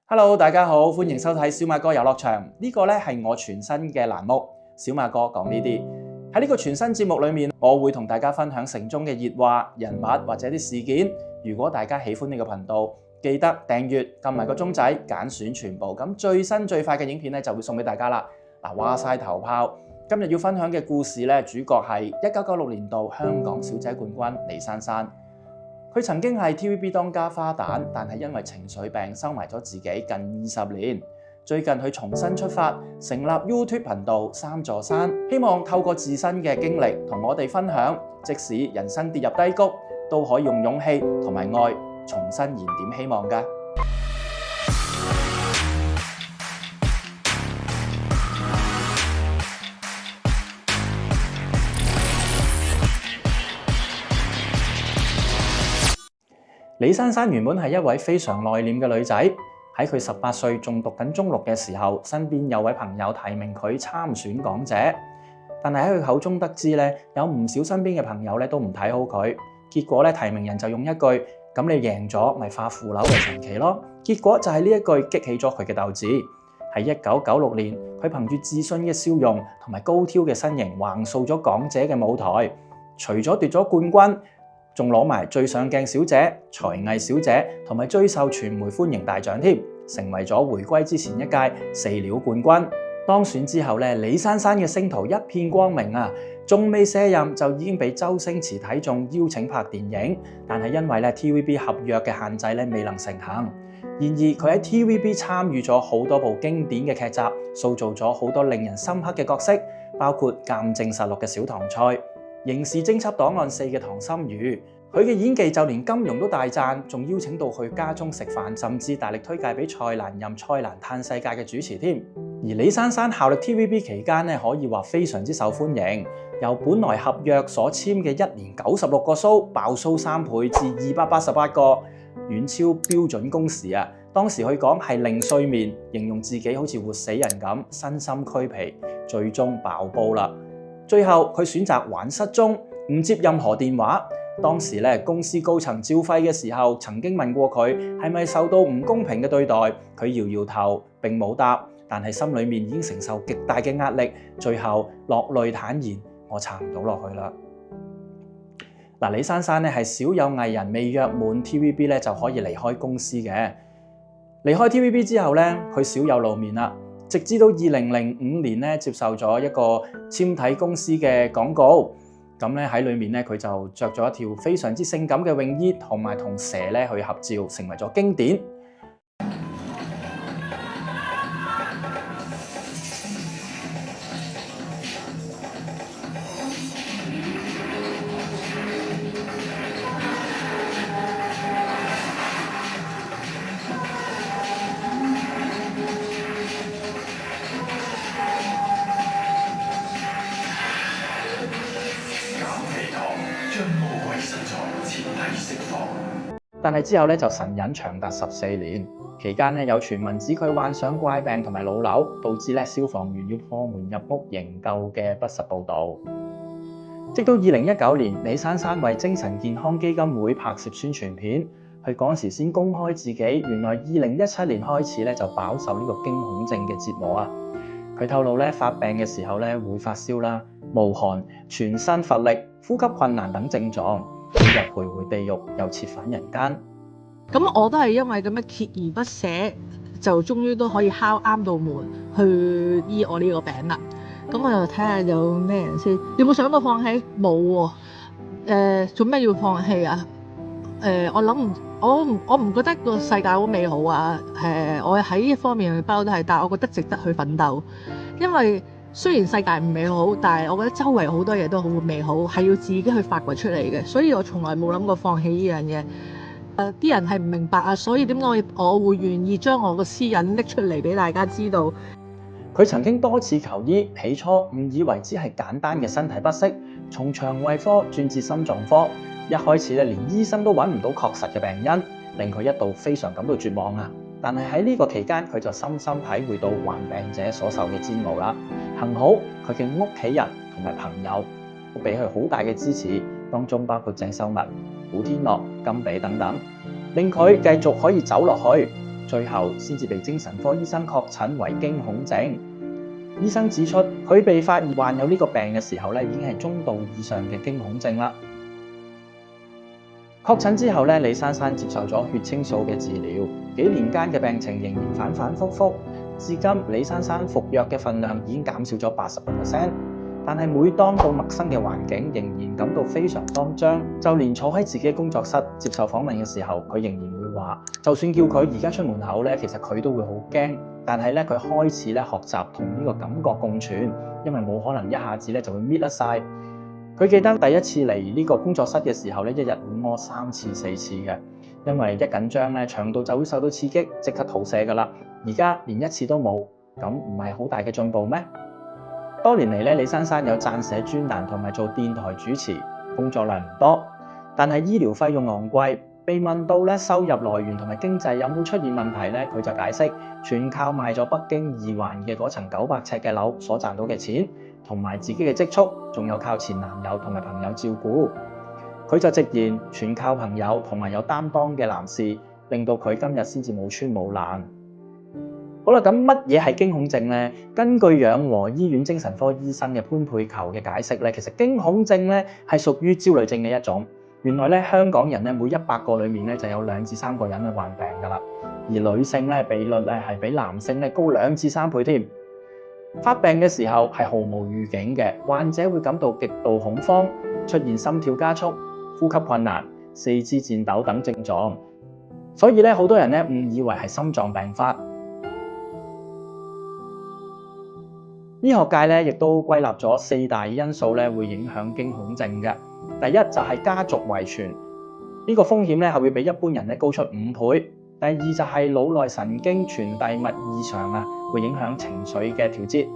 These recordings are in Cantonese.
Hello，大家好，歡迎收睇小馬哥遊樂場。呢個咧係我全新嘅欄目，小馬哥講呢啲。喺呢個全新節目裏面，我會同大家分享城中嘅熱話、人物或者啲事件。如果大家喜歡呢個頻道，記得訂閱，撳埋個鐘仔，揀選全部。咁最新最快嘅影片咧就會送俾大家啦。嗱，話晒頭炮，今日要分享嘅故事咧，主角係1996年度香港小姐冠軍李珊珊。佢曾經係 TVB 當家花旦，但係因為情緒病收埋咗自己近20年。最近佢重新出發，成立 YouTube 頻道三座山，希望透過自身嘅經歷同我哋分享，即使人生跌入低谷，都可以用勇氣同埋愛重新燃點希望㗎。李珊珊原本係一位非常內斂嘅女仔，喺佢18歲仲讀緊中6嘅時候，身邊有位朋友提名佢參選港姐，但係喺佢口中得知咧，有唔少身邊嘅朋友咧都唔睇好佢，結果咧提名人就用一句咁你贏咗咪化腐朽為神奇咯，結果就係呢一句激起咗佢嘅鬥志。喺1996年，佢憑住自信嘅笑容同埋高挑嘅身形，橫掃咗港姐嘅舞台，除咗奪咗冠軍，仲攞埋最上鏡小姐、才藝小姐同埋最受傳媒歡迎大獎添，成為咗回歸之前一屆4料冠軍。當選之後咧，李珊珊嘅星途一片光明啊！仲未卸任就已經被周星馳睇中邀請拍電影，但係因為咧 TVB 合約嘅限制咧未能成行。然而佢喺 TVB 參與咗好多部經典嘅劇集，塑造咗好多令人深刻嘅角色，包括鑑證實錄嘅小唐菜、刑事偵緝檔案4嘅唐心如。佢嘅演技就連金庸都大讚，仲邀請到去家中食飯，甚至大力推介俾蔡瀾任蔡瀾嘆世界嘅主持添。而李珊珊效力 TVB 期間咧，可以話非常之受歡迎，由本來合約所簽嘅1年96個 show 爆 show3倍至288個，遠超標準工時啊！當時佢講係零睡眠，形容自己好似活死人咁，身心俱疲，最終爆煲啦。最後佢選擇玩失蹤，唔接任何電話。當時公司高層照肺嘅時候，曾經問過佢係咪受到唔公平嘅對待，佢搖搖頭並冇答，但係心裏面已經承受極大嘅壓力，最後落淚坦言：我撐唔到落去啦。李珊珊係少有藝人未約滿 TVB 就可以離開公司嘅。離開 TVB 之後佢少有露面啦，直至到2005年接受咗一個纖體公司嘅廣告。咁喺裏面佢就着咗一條非常之性感嘅泳衣，同埋同蛇去合照，成為咗經典。但係之後就神隱長達14年，期間有傳聞指佢患上怪病同埋腦瘤，導致消防員要破門入屋營救嘅不實報導。直到2019年，李珊珊為精神健康基金會拍攝宣傳片，佢嗰時先公開自己原來2017年開始就飽受呢個驚恐症嘅折磨啊！佢透露發病嘅時候會發燒啦、冒汗、全身乏力、呼吸困難等症狀。每日徘徊地獄又折返人間。咁我都係因為咁樣鍥而不捨，就終於都可以敲啱到門去醫我呢個病啦。咁我就睇下有咩人先。有冇想到放棄？冇喎。做咩要放棄啊？我唔覺得個世界好美好啊。我喺呢一方面包都係，但係我覺得值得去奮鬥，因為雖然世界唔美好，但係我覺得周圍好多嘢都好美好，係要自己去發掘出嚟嘅。所以我從來冇諗過放棄呢樣嘢。啲人係唔明白啊，所以點解我會願意將我個私隱拎出嚟俾大家知道？佢曾經多次求醫，起初誤以為只係簡單嘅身體不適，從腸胃科轉至心臟科，一開始連醫生都揾唔到確實嘅病因，令佢一度非常感到絕望啊！但係喺呢個期間，佢就深深體會到患病者所受嘅煎熬啦。幸好佢嘅屋企人同埋朋友都俾佢好大嘅支持，當中包括鄭秀文、古天樂、甘比等等，令佢繼續可以走落去。最後先至被精神科醫生確診為驚恐症。醫生指出，佢被發現患有呢個病嘅時候已經係中度以上嘅驚恐症啦。確診之後李珊珊接受咗血清素嘅治療，幾年間嘅病情仍然反反覆覆。至今，李珊珊服藥嘅份量已經減少咗80%，但係每當到陌生嘅環境，仍然感到非常慌張。就連坐喺自己工作室接受訪問嘅時候，佢仍然會話，就算叫佢而家出門口其實佢都會好驚。但係佢開始學習同呢個感覺共存，因為冇可能一下子就會搣甩晒。佢記得第一次嚟呢個工作室嘅時候一日會屙3次4次嘅，因為一緊張腸道就會受到刺激，即刻肚瀉㗎啦。而家連1次都冇，咁唔係好大嘅進步咩？多年嚟李珊珊有撰寫專欄同埋做電台主持，工作量唔多，但係醫療費用昂貴。被問到收入來源同埋經濟有冇出現問題佢就解釋，全靠賣咗北京二環嘅嗰層900尺嘅樓所賺到嘅錢，同埋自己嘅積蓄，仲有靠前男友同埋朋友照顧。佢就直言，全靠朋友同埋有擔當嘅男士，令到佢今日先至冇穿冇爛。好啦，咁乜嘢係驚恐症呢？根據養和醫院精神科醫生嘅潘佩球嘅解釋其實驚恐症係屬於焦慮症嘅一種。原來香港人每100個裏面就有2至3個人患病㗎啦，而女性比率係比男性高2至3倍添。發病嘅時候係毫無預警嘅，患者會感到極度恐慌，出現心跳加速、呼吸困難、四肢顫抖等症狀。所以好多人誤以為係心臟病發。醫學界亦都歸納咗4大因素會影響驚恐症嘅。第一就係家族遺傳，呢個風險係會比一般人高出5倍。第二就係腦內神經傳遞物異常會影響情緒嘅調節。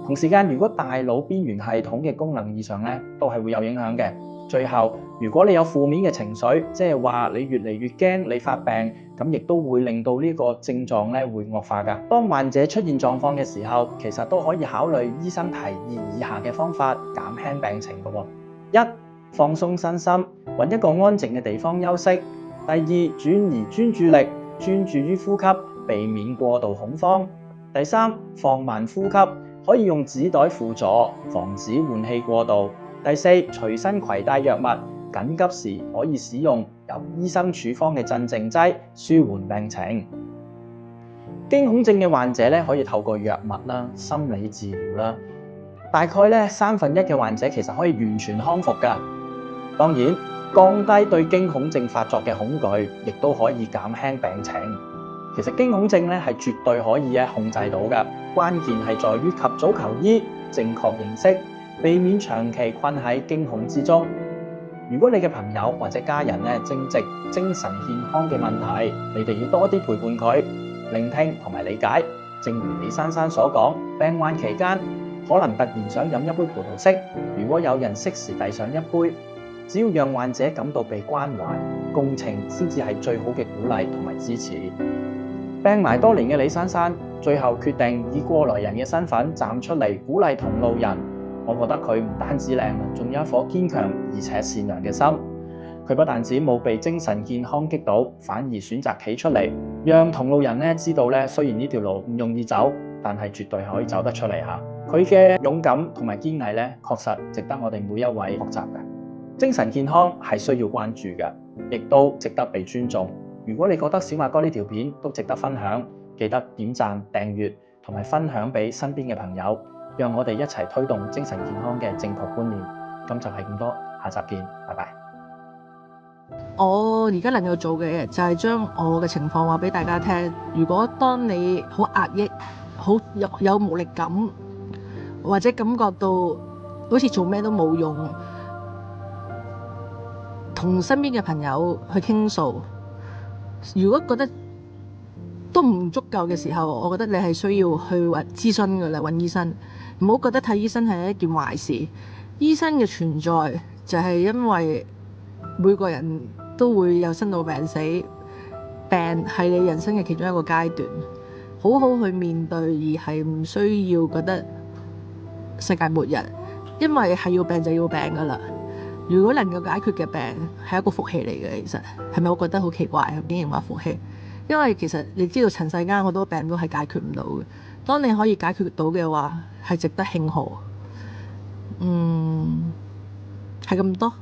同時間，如果大腦邊緣系統嘅功能異常都係會有影響嘅。最後，如果你有負面嘅情緒，即係話你越嚟越驚你發病，咁亦都會令到呢個症狀會惡化㗎。當患者出現狀況嘅時候，其實都可以考慮醫生提議以下嘅方法減輕病情㗎喎。1. 放鬆身心，揾一個安靜嘅地方休息。第二，轉移專注力，專注於呼吸，避免過度恐慌。第三，放慢呼吸，可以用紙袋輔助，防止換氣過度。第四，隨身攜帶藥物，緊急時可以使用由醫生處方嘅鎮靜劑，舒緩病情。驚恐症嘅患者可以透過藥物啦、心理治療啦，大概1/3嘅患者其實可以完全康復㗎。當然，降低對驚恐症發作嘅恐懼，亦都可以減輕病情。其實驚恐症係絕對可以控制到嘅，關鍵係在於及早求醫、正確認識，避免長期困喺驚恐之中。如果你嘅朋友或者家人正值精神健康嘅問題，你哋要多啲陪伴佢，聆聽同埋理解。正如李珊珊所講，病患期間可能突然想飲一杯葡萄適，如果有人適時遞上一杯，只要讓患者感到被關懷、共情，先至係最好嘅鼓勵同埋支持。病埋多年嘅李珊珊，最後決定以過來人嘅身份站出嚟鼓勵同路人。我覺得佢唔單止靚，仲有一顆堅強而且善良嘅心。佢不但止冇被精神健康擊倒，反而選擇企出嚟，讓同路人知道雖然呢條路唔容易走，但係絕對可以走得出嚟嚇。佢嘅勇敢同埋堅毅確實值得我哋每一位學習嘅。精神健康係需要關注嘅，亦都值得被尊重。如果你覺得小馬哥呢條片都值得分享，記得點讚、訂閱同埋分享俾身邊嘅朋友，讓我哋一齊推動精神健康嘅正確觀念。今集係咁多，下集見，拜拜。我而家能夠做嘅就係將我嘅情況話俾大家聽。如果當你好壓抑、好有無力感，或者感覺到好似做咩都冇用，同身邊嘅朋友去傾訴。如果覺得都唔足夠嘅時候，我覺得你係需要去揾諮詢嘅啦，揾醫生。唔好覺得睇醫生係一件壞事。醫生嘅存在就係因為每個人都會有生老病死，病係你人生嘅其中一個階段，好好去面對，而係唔需要覺得世界末日，因為係要病就要病噶啦。如果能夠解決嘅病係一個福氣嚟嘅，其實係咪？我覺得好奇怪，竟然話福氣。因為其實你知道塵世間好多病都係解決唔到嘅，當你可以解決到嘅話，係值得慶賀。係咁多。